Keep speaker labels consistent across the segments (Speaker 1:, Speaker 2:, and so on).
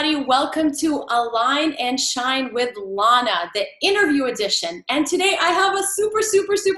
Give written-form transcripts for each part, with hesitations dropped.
Speaker 1: everybody. Welcome to Align and Shine with Lana, the interview edition. And today I have a super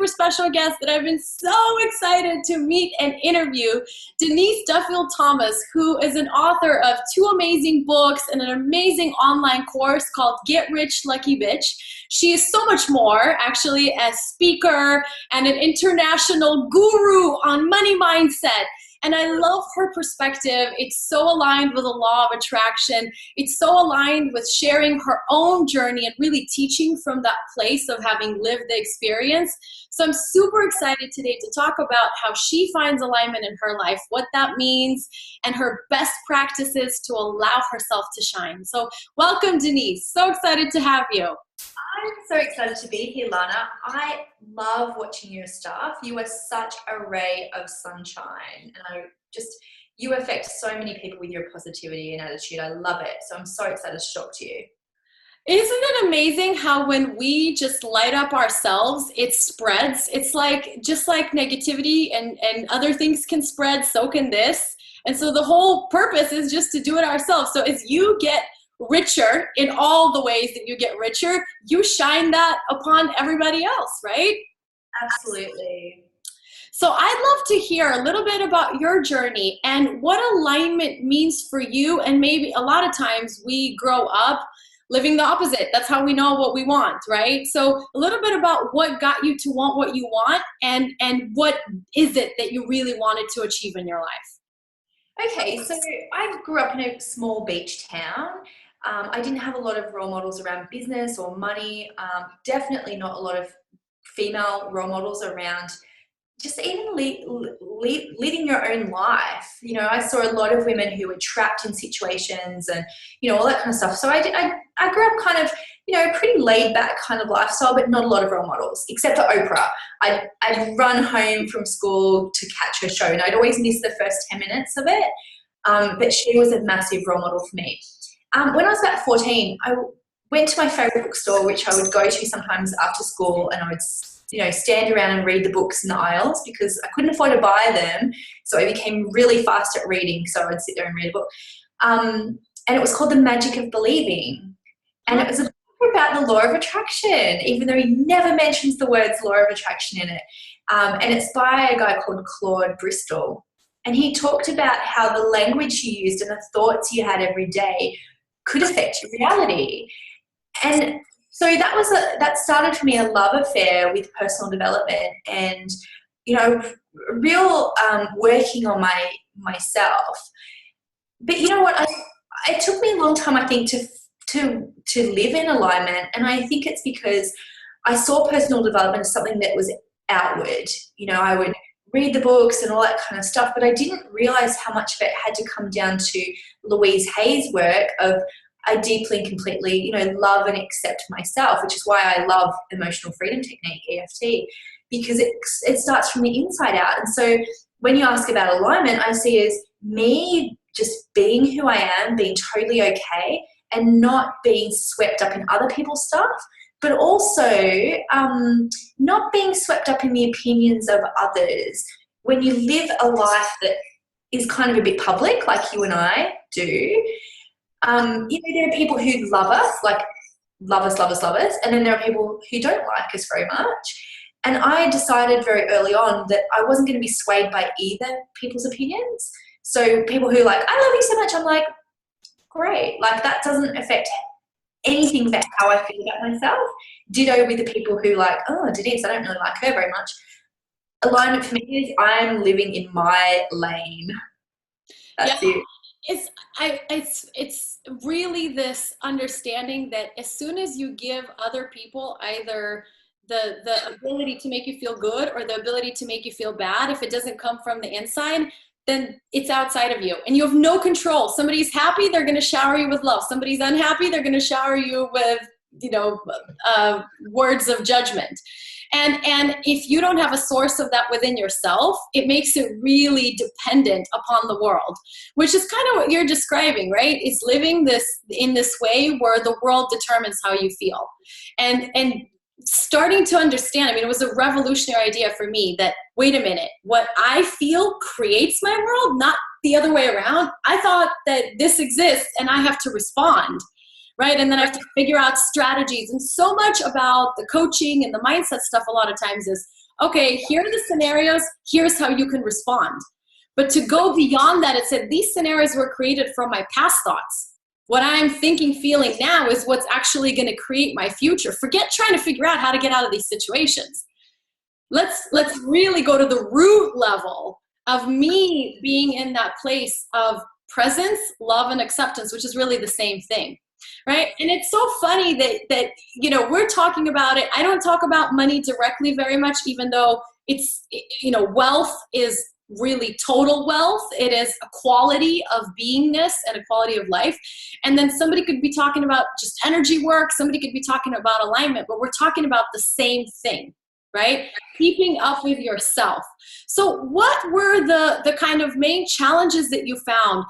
Speaker 1: special guest that I've been so excited to meet and interview, Denise Duffield-Thomas, who is an author of 2 amazing books and an amazing online course called Get Rich Lucky Bitch. She is so much more, actually, as speaker and an international guru on money mindset. And I love her perspective. It's so aligned with the law of attraction. It's so aligned with sharing her own journey and really teaching from that place of having lived the experience. So I'm super excited today to talk about how she finds alignment in her life, what that means, and her best practices to allow herself to shine. So welcome, Denise. So excited to have you.
Speaker 2: I'm so excited to be here, Lana. I love watching your stuff. You are such a ray of sunshine, and you affect so many people with your positivity and attitude. I love it. So I'm so excited to talk to you.
Speaker 1: Isn't it amazing how when we just light up ourselves, it spreads? It's like, just like negativity and other things can spread, so can this. And so the whole purpose is just to do it ourselves. So as you get richer in all the ways that you get richer, you shine that upon everybody else, right?
Speaker 2: Absolutely.
Speaker 1: So I'd love to hear a little bit about your journey and what alignment means for you. And maybe a lot of times we grow up living the opposite. That's how we know what we want, right? So a little bit about what got you to want what you want, and what is it that you really wanted to achieve in your life?
Speaker 2: Okay, so I grew up in a small beach town. I didn't have a lot of role models around business or money. Definitely not a lot of female role models around just even leading your own life. You know, I saw a lot of women who were trapped in situations and, you know, all that kind of stuff. So I grew up kind of, you know, pretty laid back kind of lifestyle, but not a lot of role models, except for Oprah. I'd run home from school to catch her show, and I'd always miss the first 10 minutes of it. But she was a massive role model for me. When I was about 14, I went to my favorite bookstore, which I would go to sometimes after school, and I would, you know, stand around and read the books in the aisles because I couldn't afford to buy them. So I became really fast at reading. So I'd sit there and read a book. And it was called The Magic of Believing. And it was a book about the law of attraction, even though he never mentions the words law of attraction in it. And it's by a guy called Claude Bristol. And he talked about how the language you used and the thoughts you had every day could affect your reality. And so that started for me a love affair with personal development and, you know, real working on myself. But you know what? It took me a long time, I think, to live in alignment, and I think it's because I saw personal development as something that was outward. You know, I would read the books and all that kind of stuff, but I didn't realize how much of it had to come down to Louise Hay's work of I deeply and completely, you know, love and accept myself, which is why I love emotional freedom technique, EFT, because it starts from the inside out. And so when you ask about alignment, I see as me just being who I am, being totally okay, and not being swept up in other people's stuff, but also not being swept up in the opinions of others. When you live a life that is kind of a bit public, like you and I do, you know, there are people who love us, like love us, and then there are people who don't like us very much. And I decided very early on that I wasn't going to be swayed by either people's opinions. So people who are like, I love you so much, I'm like, great. Like that doesn't affect anything about how I feel about myself. Ditto with the people who like, oh, Denise, I don't really like her very much. Alignment for me is I'm living in my lane. That's it.
Speaker 1: It's really this understanding that as soon as you give other people either the ability to make you feel good or the ability to make you feel bad, if it doesn't come from the inside, then it's outside of you and you have no control. Somebody's happy, they're going to shower you with love. Somebody's unhappy, they're going to shower you with, you know, words of judgment. And if you don't have a source of that within yourself, it makes it really dependent upon the world, which is kind of what you're describing, right? Is living in this way where the world determines how you feel. And starting to understand, I mean, it was a revolutionary idea for me that, wait a minute, what I feel creates my world, not the other way around. I thought that this exists and I have to respond, right? And then I have to figure out strategies. And so much about the coaching and the mindset stuff a lot of times is, okay, here are the scenarios, here's how you can respond. But to go beyond that, it said these scenarios were created from my past thoughts. What I'm thinking, feeling now is what's actually going to create my future. Forget trying to figure out how to get out of these situations. Let's really go to the root level of me being in that place of presence, love, and acceptance, which is really the same thing, right? And it's so funny that you know, we're talking about it. I don't talk about money directly very much, even though it's, you know, wealth is really total wealth. It is a quality of beingness and a quality of life. And then somebody could be talking about just energy work. Somebody could be talking about alignment, but we're talking about the same thing, right? Keeping up with yourself. So what were the kind of main challenges that you found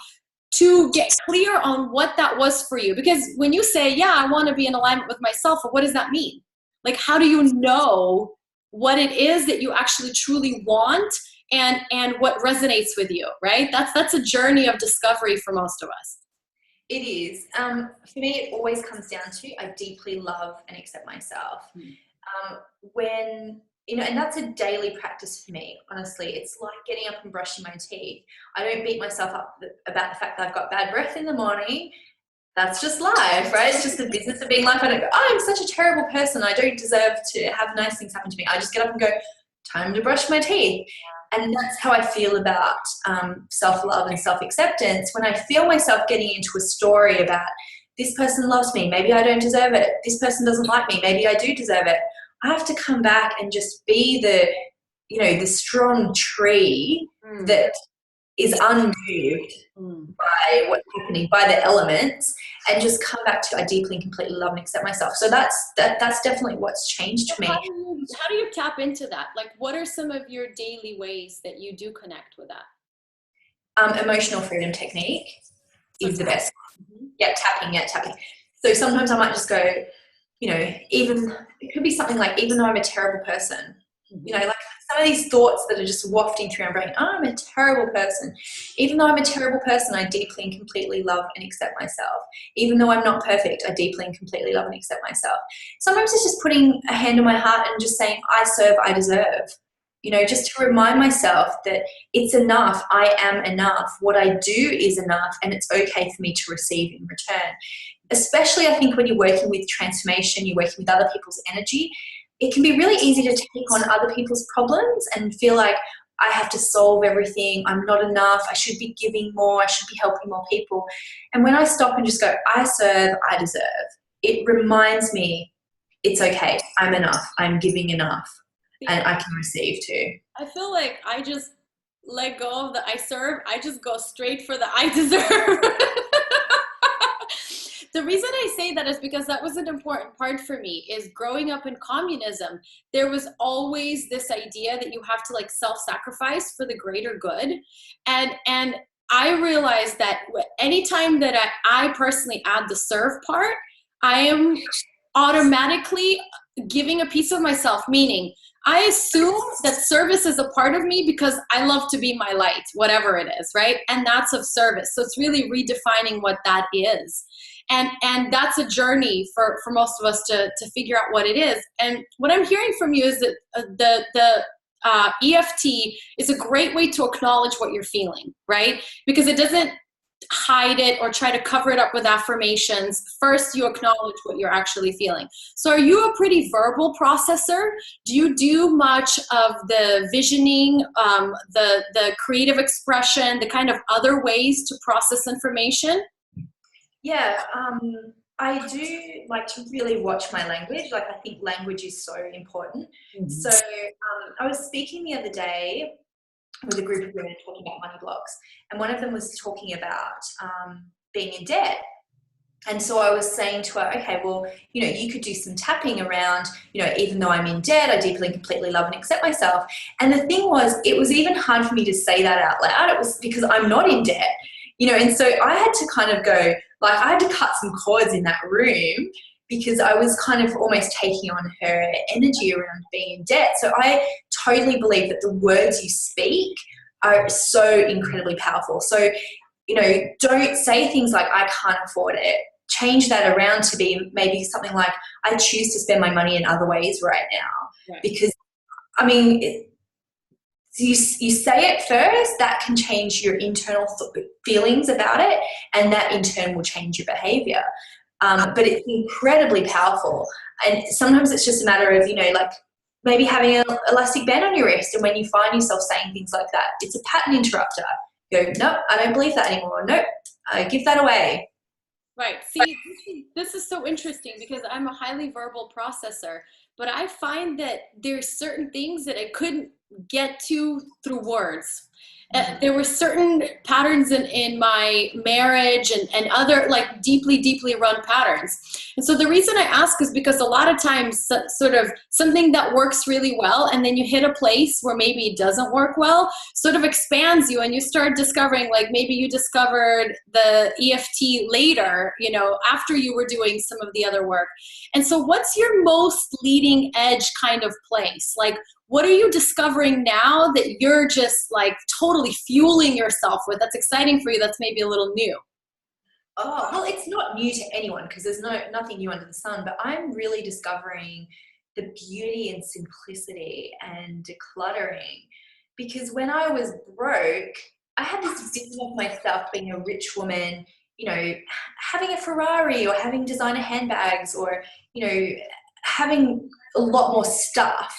Speaker 1: to get clear on what that was for you? Because when you say, yeah, I want to be in alignment with myself, what does that mean? Like, how do you know what it is that you actually truly want and what resonates with you, right? That's a journey of discovery for most of us.
Speaker 2: It is. For me, it always comes down to I deeply love and accept myself. When, you know, and that's a daily practice for me, honestly. It's like getting up and brushing my teeth. I don't beat myself up about the fact that I've got bad breath in the morning. That's just life, right? It's just the business of being life. I don't go, oh, I'm such a terrible person. I don't deserve to have nice things happen to me. I just get up and go, time to brush my teeth. And that's how I feel about self-love and self-acceptance. When I feel myself getting into a story about this person loves me, maybe I don't deserve it. This person doesn't like me, maybe I do deserve it. I have to come back and just be the, you know, the strong tree that is unmoved by what's happening, by the elements, and just come back to I deeply and completely love and accept myself. So that's definitely what's changed for me.
Speaker 1: How do you tap into that? Like, what are some of your daily ways that you do connect with that?
Speaker 2: Emotional freedom technique is the best. Yeah, tapping. So sometimes I might just go, you know, even it could be something like, even though I'm a terrible person, you know, like some of these thoughts that are just wafting through my brain, oh, I'm a terrible person. Even though I'm a terrible person, I deeply and completely love and accept myself. Even though I'm not perfect, I deeply and completely love and accept myself. Sometimes it's just putting a hand on my heart and just saying, I serve, I deserve. You know, just to remind myself that it's enough. I am enough. What I do is enough, and it's okay for me to receive in return. Especially, I think, when you're working with transformation, you're working with other people's energy, it can be really easy to take on other people's problems and feel like I have to solve everything. I'm not enough. I should be giving more. I should be helping more people. And when I stop and just go, I serve, I deserve, it reminds me it's okay. I'm enough. I'm giving enough, and I can receive too.
Speaker 1: I feel like I just let go of the I serve. I just go straight for the I deserve. The reason I say that is because that was an important part for me, is growing up in communism. There was always this idea that you have to like self-sacrifice for the greater good. And I realized that anytime that I personally add the serve part, I am automatically giving a piece of myself, meaning I assume that service is a part of me because I love to be my light, whatever it is, right? And that's of service. So it's really redefining what that is. And that's a journey for most of us to figure out what it is. And what I'm hearing from you is that the EFT is a great way to acknowledge what you're feeling, right? Because it doesn't hide it or try to cover it up with affirmations. First, you acknowledge what you're actually feeling. So are you a pretty verbal processor? Do you do much of the visioning, the creative expression, the kind of other ways to process information?
Speaker 2: Yeah, I do like to really watch my language. Like, I think language is so important. So I was speaking the other day with a group of women talking about money blocks, and one of them was talking about being in debt. And so I was saying to her, okay, well, you know, you could do some tapping around, you know, even though I'm in debt, I deeply and completely love and accept myself. And the thing was, it was even hard for me to say that out loud. It was because I'm not in debt, you know, and so I had to kind of go, like, I had to cut some cords in that room because I was kind of almost taking on her energy around being in debt. So I totally believe that the words you speak are so incredibly powerful. So, don't say things like, I can't afford it. Change that around to be maybe something like, I choose to spend my money in other ways right now. Right. Because, you say it first, that can change your internal feelings about it, and that in turn will change your behavior. But it's incredibly powerful. And sometimes it's just a matter of, like maybe having an elastic band on your wrist, and when you find yourself saying things like that, it's a pattern interrupter. You go, nope, I don't believe that anymore. Nope, give that away.
Speaker 1: Right. See, this is so interesting because I'm a highly verbal processor, but I find that there's certain things that I couldn't get to through words. There were certain patterns in my marriage and other like deeply run patterns. And so the reason I ask is because a lot of times sort of something that works really well and then you hit a place where maybe it doesn't work well sort of expands you, and you start discovering, like maybe you discovered the EFT later, after you were doing some of the other work. And so what's your most leading edge kind of place? Like, what are you discovering now that you're just like totally fueling yourself with, that's exciting for you, that's maybe a little new?
Speaker 2: Oh, well, it's not new to anyone because there's nothing new under the sun, but I'm really discovering the beauty and simplicity and decluttering. Because when I was broke, I had this vision of myself being a rich woman, having a Ferrari or having designer handbags or, having a lot more stuff.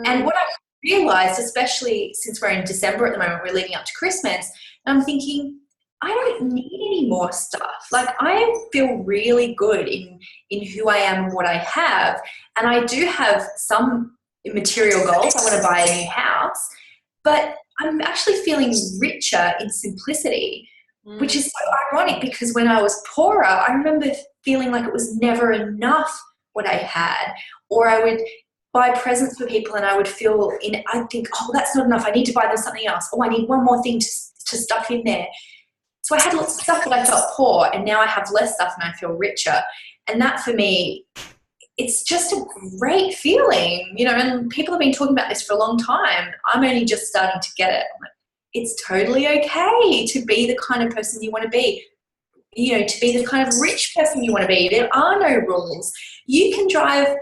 Speaker 2: And what I realized, especially since we're in December at the moment, we're leading up to Christmas, and I'm thinking, I don't need any more stuff. Like, I feel really good in who I am and what I have. And I do have some material goals. I want to buy a new house, but I'm actually feeling richer in simplicity, which is so ironic because when I was poorer, I remember feeling like it was never enough what I had, or I would buy presents for people and I would I'd think, oh, that's not enough. I need to buy them something else. Oh, I need one more thing to stuff in there. So I had lots of stuff, but I felt poor, and now I have less stuff and I feel richer. And that for me, it's just a great feeling, and people have been talking about this for a long time. I'm only just starting to get it. It's totally okay to be the kind of person you want to be, to be the kind of rich person you want to be. There are no rules. You can drive,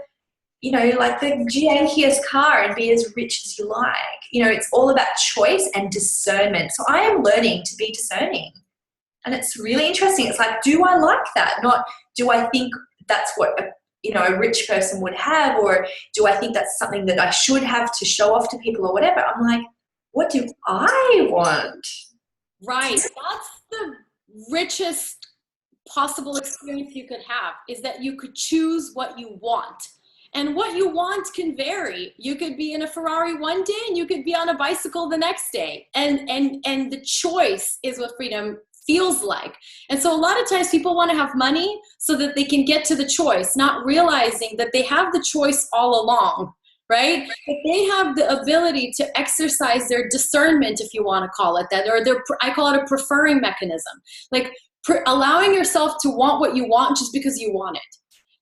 Speaker 2: like the jankiest car and be as rich as you like. It's all about choice and discernment. So I am learning to be discerning. And it's really interesting. It's like, do I like that? Not, do I think that's what a rich person would have, or do I think that's something that I should have to show off to people or whatever? I'm like, what do I want?
Speaker 1: Right. That's the richest possible experience you could have, is that you could choose what you want. And what you want can vary. You could be in a Ferrari one day and you could be on a bicycle the next day. And the choice is what freedom feels like. And so a lot of times people want to have money so that they can get to the choice, not realizing that they have the choice all along, right? That they have the ability to exercise their discernment, if you want to call it that, or I call it a preferring mechanism. Like allowing yourself to want what you want just because you want it.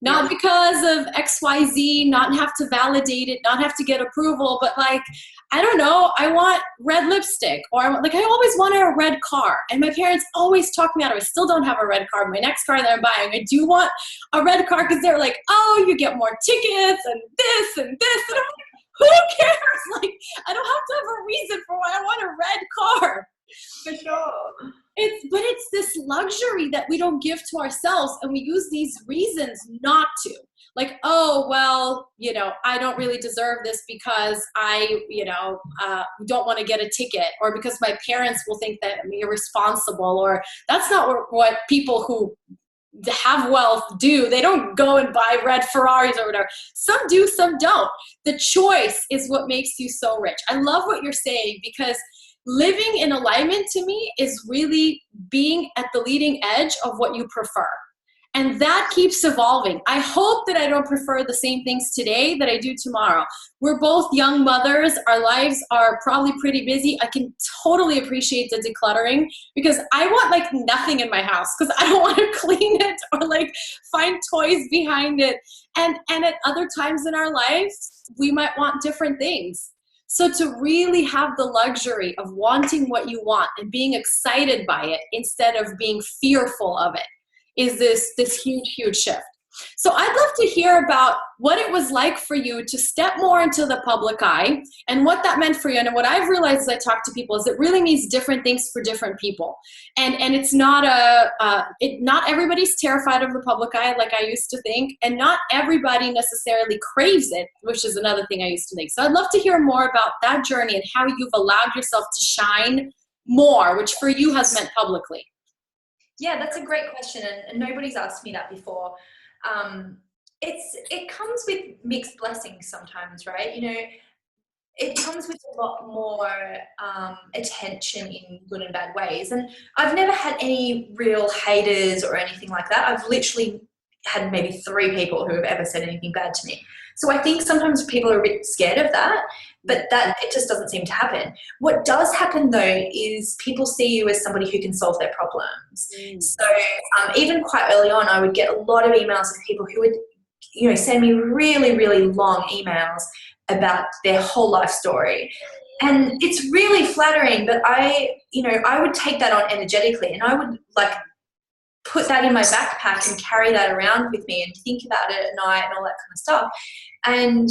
Speaker 1: Not because of XYZ, not have to validate it, not have to get approval, but like, I don't know, I want red lipstick, or I always wanted a red car. And my parents always talk me out of it. I still don't have a red car. My next car that I'm buying, I do want a red car because they're like, oh, you get more tickets and this and this. And I'm like, who cares? Like, I don't have to have a reason for why I want a red car.
Speaker 2: For sure.
Speaker 1: But it's this luxury that we don't give to ourselves, and we use these reasons not to. Like, oh, well, I don't really deserve this because I, don't want to get a ticket, or because my parents will think that I'm irresponsible, or that's not what people who have wealth do. They don't go and buy red Ferraris or whatever. Some do, some don't. The choice is what makes you so rich. I love what you're saying, because living in alignment to me is really being at the leading edge of what you prefer. And that keeps evolving. I hope that I don't prefer the same things today that I do tomorrow. We're both young mothers. Our lives are probably pretty busy. I can totally appreciate the decluttering, because I want like nothing in my house because I don't want to clean it or like find toys behind it. And at other times in our lives, we might want different things. So to really have the luxury of wanting what you want and being excited by it instead of being fearful of it is this huge shift. So I'd love to hear about what it was like for you to step more into the public eye and what that meant for you. And what I've realized as I talk to people is it really means different things for different people. And it's not not everybody's terrified of the public eye like I used to think, and not everybody necessarily craves it, which is another thing I used to think. So I'd love to hear more about that journey and how you've allowed yourself to shine more, which for you has meant publicly.
Speaker 2: Yeah, that's a great question, and nobody's asked me that before. It comes with mixed blessings sometimes, right? You know, it comes with a lot more attention in good and bad ways. And I've never had any real haters or anything like that. I've literally had maybe 3 people who have ever said anything bad to me. So I think sometimes people are a bit scared of that, but that it just doesn't seem to happen. What does happen though is people see you as somebody who can solve their problems. So even quite early on, I would get a lot of emails of people who would, you know, send me really long emails about their whole life story. And it's really flattering, but I would take that on energetically, and I would like put that in my backpack and carry that around with me and think about it at night and all that kind of stuff. And,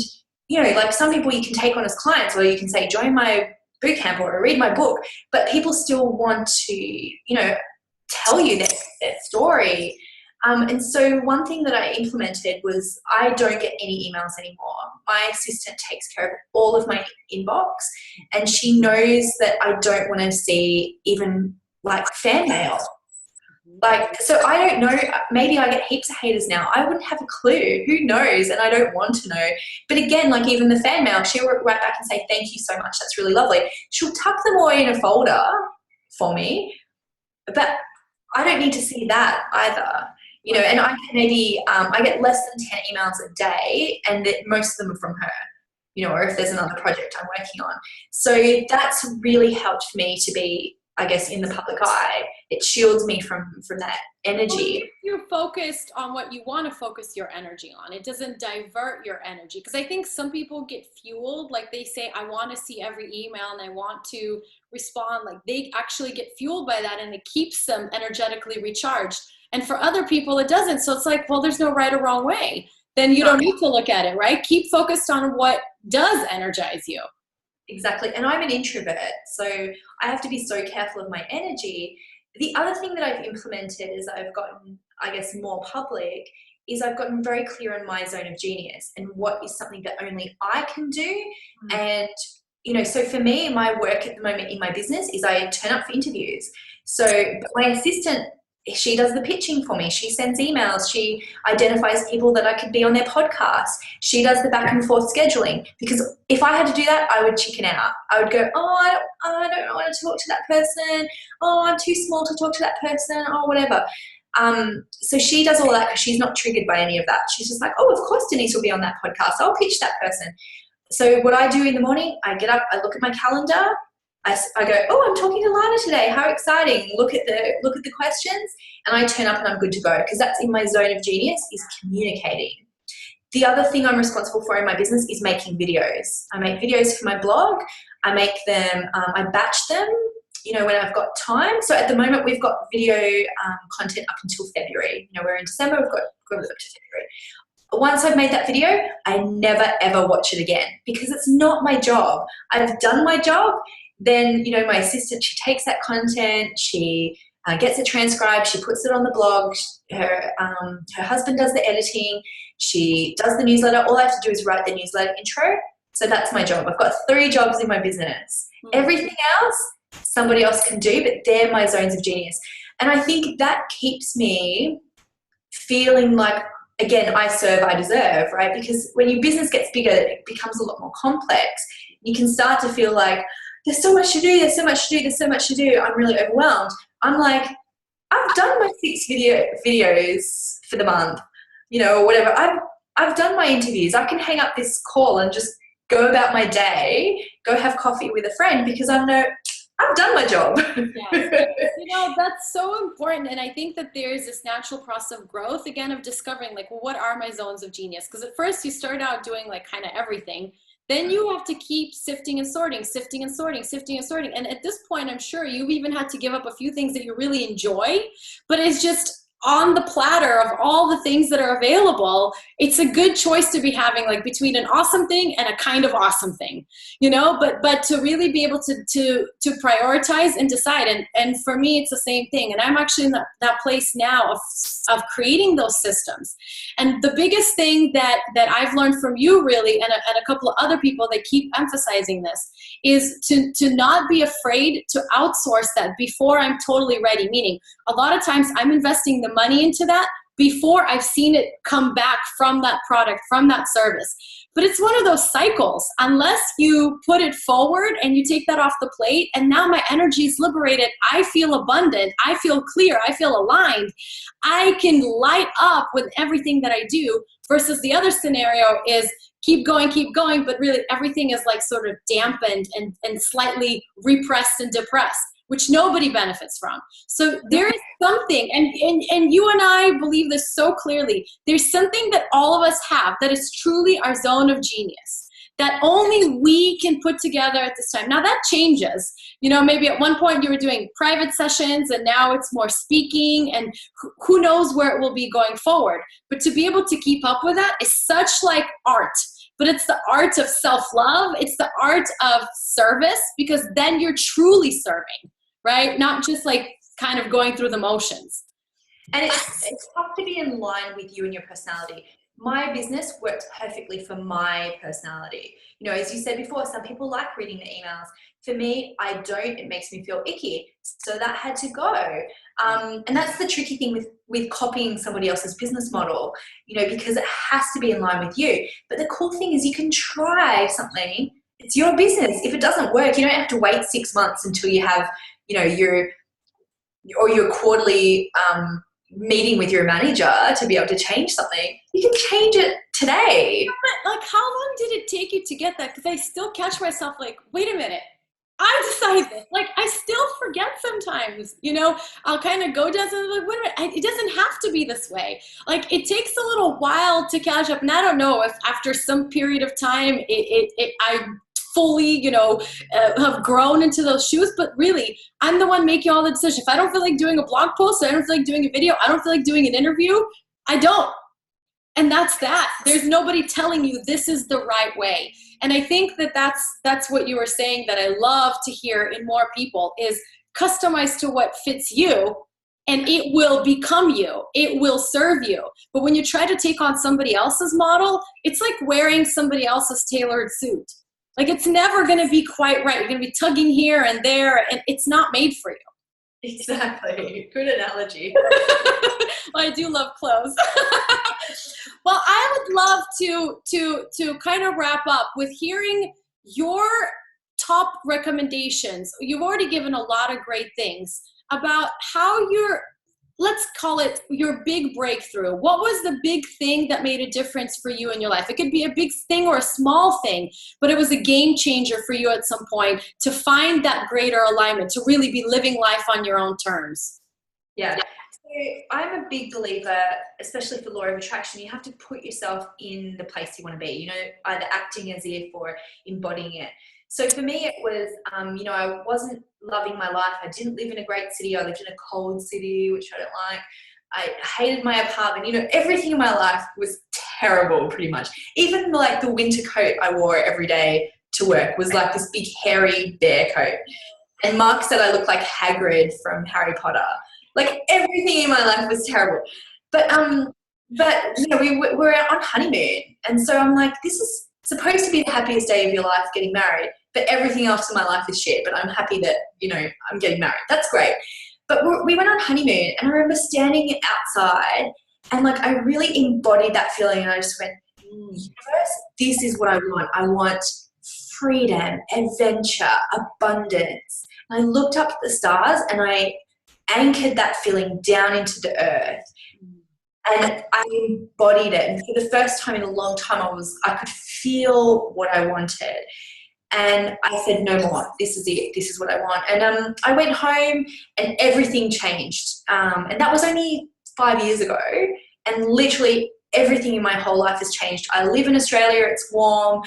Speaker 2: you know, like some people you can take on as clients, or you can say, join my boot camp or read my book, but people still want to, you know, tell you their story. And so one thing that I implemented was I don't get any emails anymore. My assistant takes care of all of my inbox, and she knows that I don't want to see even like fan mail. Like, so I don't know, maybe I get heaps of haters now. I wouldn't have a clue. Who knows? And I don't want to know. But again, like even the fan mail, she'll write back and say, thank you so much. That's really lovely. She'll tuck them away in a folder for me, but I don't need to see that either. You know, and I get maybe, I get less than 10 emails a day, and that most of them are from her, you know, or if there's another project I'm working on. So that's really helped me to be, I guess, in the public eye. It shields me from that energy.
Speaker 1: Well, you're focused on what you want to focus your energy on. It doesn't divert your energy. Because I think some people get fueled, like they say, I want to see every email and I want to respond. Like they actually get fueled by that, and it keeps them energetically recharged. And for other people, it doesn't. So it's like, well, there's no right or wrong way. Then you don't need to look at it, right? Keep focused on what does energize you.
Speaker 2: Exactly. And I'm an introvert, so I have to be so careful of my energy. The other thing that I've implemented is I've gotten, I guess, more public, is I've gotten very clear on my zone of genius and what is something that only I can do. And, you know, so for me, my work at the moment in my business is I turn up for interviews. So my assistant, she does the pitching for me. She sends emails. She identifies people that I could be on their podcast. She does the back and forth scheduling, because if I had to do that, I would chicken out. I would go, oh, I don't want to talk to that person. Oh, I'm too small to talk to that person, or whatever. So she does all that because she's not triggered by any of that. She's just like, oh, of course Denise will be on that podcast. I'll pitch that person. So what I do in the morning, I get up, I look at my calendar, I go, oh, I'm talking to Lana today. How exciting. Look at the questions, and I turn up and I'm good to go, because that's in my zone of genius, is communicating. The other thing I'm responsible for in my business is making videos. I make videos for my blog. I make them, I batch them, you know, when I've got time. So at the moment we've got video content up until February. You know, we're in December, we've got up to February. Once I've made that video, I never ever watch it again, because it's not my job. I've done my job. Then, you know, my assistant, she takes that content, she gets it transcribed, she puts it on the blog, her husband does the editing, she does the newsletter. All I have to do is write the newsletter intro. So that's my job. I've got 3 jobs in my business. Everything else, somebody else can do, but they're my zones of genius. And I think that keeps me feeling like, again, I serve, I deserve, right? Because when your business gets bigger, it becomes a lot more complex. You can start to feel like, there's so much to do, there's so much to do, there's so much to do. I'm really overwhelmed. I'm like, I've done my 6 videos for the month, you know, or whatever. I've done my interviews. I can hang up this call and just go about my day, go have coffee with a friend, because I've done my job.
Speaker 1: Yes. You know, that's so important. And I think that there's this natural process of growth, again, of discovering, like, well, what are my zones of genius? Because at first you start out doing like kind of everything. then you have to keep sifting and sorting, sifting and sorting, sifting and sorting. And at this point, I'm sure you've even had to give up a few things that you really enjoy, but it's just on the platter of all the things that are available. It's a good choice to be having, like between an awesome thing and a kind of awesome thing, but to really be able to prioritize and decide. And for me, it's the same thing. And I'm actually in that place now of creating those systems. And the biggest thing that I've learned from you really, and a couple of other people that keep emphasizing this, is to not be afraid to outsource that before I'm totally ready. Meaning, a lot of times I'm investing the money into that before I've seen it come back from that product, from that service. But it's one of those cycles. Unless you put it forward and you take that off the plate, and now my energy is liberated, I feel abundant, I feel clear, I feel aligned, I can light up with everything that I do, versus the other scenario is keep going, but really everything is like sort of dampened and slightly repressed and depressed, which nobody benefits from. So there is something, and you and I believe this so clearly, there's something that all of us have that is truly our zone of genius, that only we can put together at this time. Now that changes. Maybe at one point you were doing private sessions and now it's more speaking, and who knows where it will be going forward. But to be able to keep up with that is such like art. But it's the art of self-love. It's the art of service, because then you're truly serving, right? Not just like kind of going through the motions.
Speaker 2: And it's tough to be in line with you and your personality. My business works perfectly for my personality. As you said before, some people like reading the emails. For me, I don't. It makes me feel icky. So that had to go. And that's the tricky thing with copying somebody else's business model, because it has to be in line with you. But the cool thing is you can try something. It's your business. If it doesn't work, you don't have to wait 6 months until you have, your quarterly meeting with your manager to be able to change something. You can change it today.
Speaker 1: Like, how long did it take you to get that? Because I still catch myself like, wait a minute, I decided this. Like, I still forget sometimes, I'll kind of go down something like, wait a minute, it doesn't have to be this way. Like, it takes a little while to catch up. And I don't know if after some period of time, I fully, have grown into those shoes, but really, I'm the one making all the decisions. If I don't feel like doing a blog post, I don't feel like doing a video, I don't feel like doing an interview, I don't. And that's that. There's nobody telling you this is the right way. And I think that's what you were saying that I love to hear in more people is customize to what fits you, and it will become you. It will serve you. But when you try to take on somebody else's model, it's like wearing somebody else's tailored suit. Like, it's never going to be quite right. You're going to be tugging here and there, and it's not made for you.
Speaker 2: Exactly. Good analogy.
Speaker 1: Well, I do love clothes. Well, I would love to kind of wrap up with hearing your top recommendations. You've already given a lot of great things about how let's call it your big breakthrough. What was the big thing that made a difference for you in your life? It could be a big thing or a small thing, but it was a game changer for you at some point to find that greater alignment, to really be living life on your own terms.
Speaker 2: Yeah. So I'm a big believer, especially for law of attraction, you have to put yourself in the place you want to be, either acting as if or embodying it. So for me, it was, I wasn't loving my life. I didn't live in a great city. I lived in a cold city, which I don't like. I hated my apartment. Everything in my life was terrible, pretty much. Even like the winter coat I wore every day to work was like this big hairy bear coat. And Mark said I looked like Hagrid from Harry Potter. Like, everything in my life was terrible. But we were on honeymoon. And so I'm like, this is supposed to be the happiest day of your life, getting married, but everything else in my life is shit, but I'm happy that, I'm getting married. That's great. But we went on honeymoon, and I remember standing outside and like, I really embodied that feeling. And I just went, universe, this is what I want. I want freedom, adventure, abundance. And I looked up at the stars and I anchored that feeling down into the earth. And I embodied it. And for the first time in a long time, I could feel what I wanted. And I said, no more. This is it. This is what I want. And I went home and everything changed. And that was only 5 years ago. And literally everything in my whole life has changed. I live in Australia. It's warm.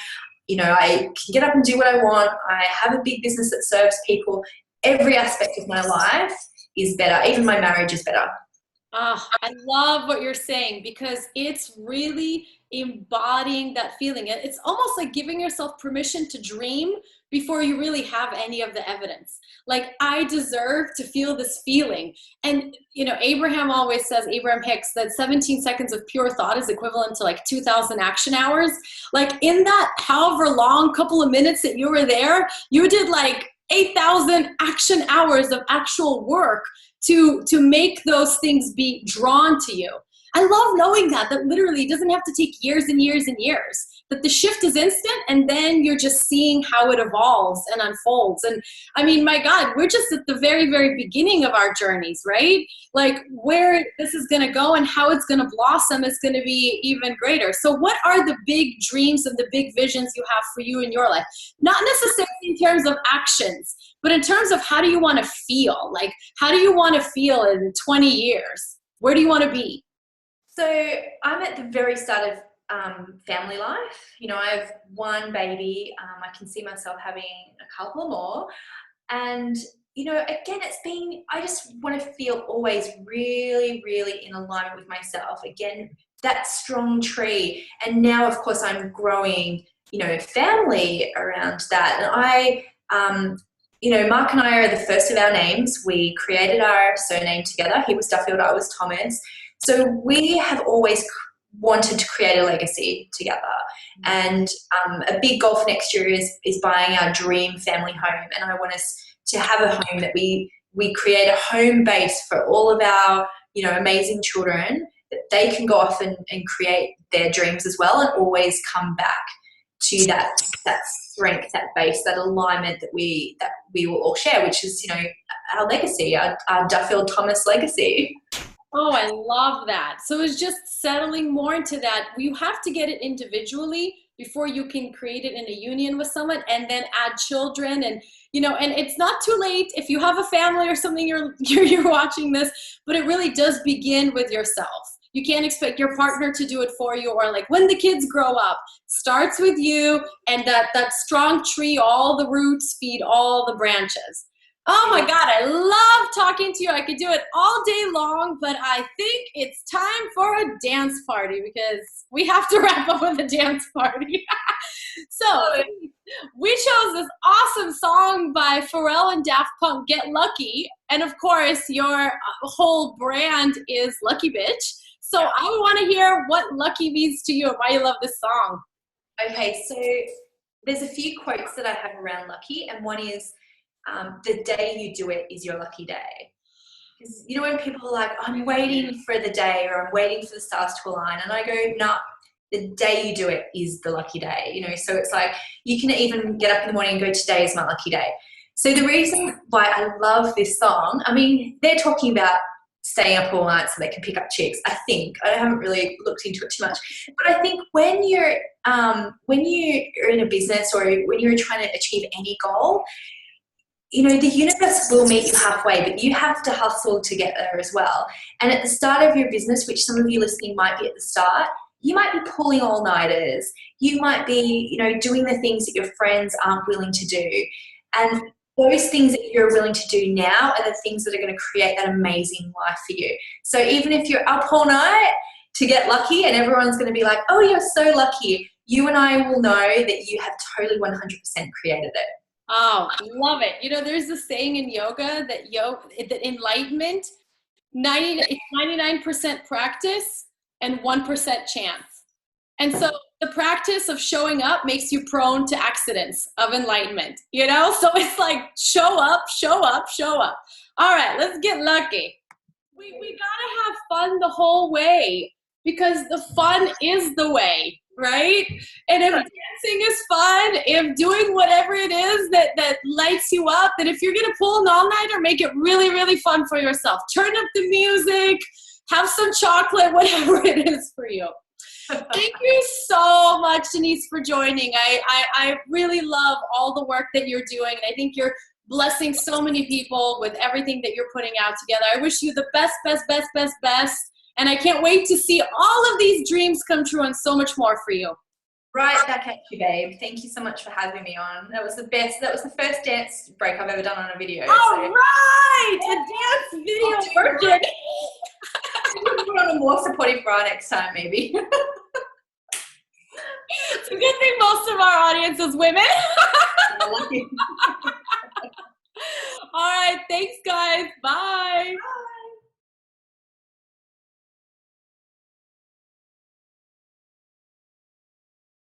Speaker 2: I can get up and do what I want. I have a big business that serves people. Every aspect of my life is better. Even my marriage is better.
Speaker 1: Ah, I love what you're saying because it's really embodying that feeling. It's almost like giving yourself permission to dream before you really have any of the evidence. Like, I deserve to feel this feeling. And, Abraham always says, Abraham Hicks, that 17 seconds of pure thought is equivalent to like 2,000 action hours. Like, in that however long couple of minutes that you were there, you did like 8,000 action hours of actual work to make those things be drawn to you. I love knowing that literally it doesn't have to take years and years and years, that the shift is instant and then you're just seeing how it evolves and unfolds. And I mean, my God, we're just at the very, very beginning of our journeys, right? Like, where this is going to go and how it's going to blossom is going to be even greater. So what are the big dreams and the big visions you have for you in your life? Not necessarily in terms of actions, but in terms of how do you want to feel? Like, how do you want to feel in 20 years? Where do you want to be?
Speaker 2: So I'm at the very start of family life. I have one baby. I can see myself having a couple more. And, again, I just want to feel always really, really in alignment with myself. Again, that strong tree. And now, of course, I'm growing, family around that. And Mark and I are the first of our names. We created our surname together. He was Duffield, I was Thomas. So we have always wanted to create a legacy together. And a big goal for next year is buying our dream family home. And I want us to have a home that we create a home base for all of our, amazing children, that they can go off and create their dreams as well, and always come back to that strength, that base, that alignment that we will all share, which is, our legacy, our Duffield-Thomas legacy.
Speaker 1: Oh, I love that. So it's just settling more into that. You have to get it individually before you can create it in a union with someone, and then add children. And, and it's not too late if you have a family or something, you're watching this, but it really does begin with yourself. You can't expect your partner to do it for you, or like when the kids grow up. Starts with you, and that strong tree, all the roots feed all the branches. Oh my God, I love talking to you. I could do it all day long, but I think it's time for a dance party because we have to wrap up with a dance party. So we chose this awesome song by Pharrell and Daft Punk, Get Lucky. And of course, your whole brand is Lucky Bitch. So I want to hear what lucky means to you and why you love this song.
Speaker 2: Okay, so there's a few quotes that I have around lucky, and one is, the day you do it is your lucky day. Because when people are like, I'm waiting for the day, or I'm waiting for the stars to align, and I go, no, the day you do it is the lucky day. So it's like, you can even get up in the morning and go, today is my lucky day. So the reason why I love this song, I mean, they're talking about staying up all night so they can pick up chicks. I think I haven't really looked into it too much, but I think when you're in a business, or when you're trying to achieve any goal, the universe will meet you halfway, but you have to hustle to get there as well. And at the start of your business, which some of you listening might be at the start, you might be pulling all-nighters. You might be, doing the things that your friends aren't willing to do. And those things that you're willing to do now are the things that are going to create that amazing life for you. So even if you're up all night to get lucky, and everyone's going to be like, oh, you're so lucky, you and I will know that you have totally 100% created it.
Speaker 1: Oh, love it. There's this saying in yoga that enlightenment, 99% practice and 1% chance. And so the practice of showing up makes you prone to accidents of enlightenment, So it's like, show up, show up, show up. All right, let's get lucky. We gotta have fun the whole way, because the fun is the way, right? And if dancing is fun, if doing whatever it is that lights you up, that if you're gonna pull an all-nighter, make it really, really fun for yourself. Turn up the music, have some chocolate, whatever it is for you. Thank you so much, Denise, for joining. I really love all the work that you're doing, and I think you're blessing so many people with everything that you're putting out together. I wish you the best, best, best, best, best. And I can't wait to see all of these dreams come true and so much more for you.
Speaker 2: Right back at you, babe. Thank you so much for having me on. That was the best. That was the first dance break I've ever done on a video.
Speaker 1: All
Speaker 2: So
Speaker 1: right, a dance video virgin.
Speaker 2: we'll put on a more supportive bra next time, maybe.
Speaker 1: It's a good thing most of our audience is women. All right, thanks, guys.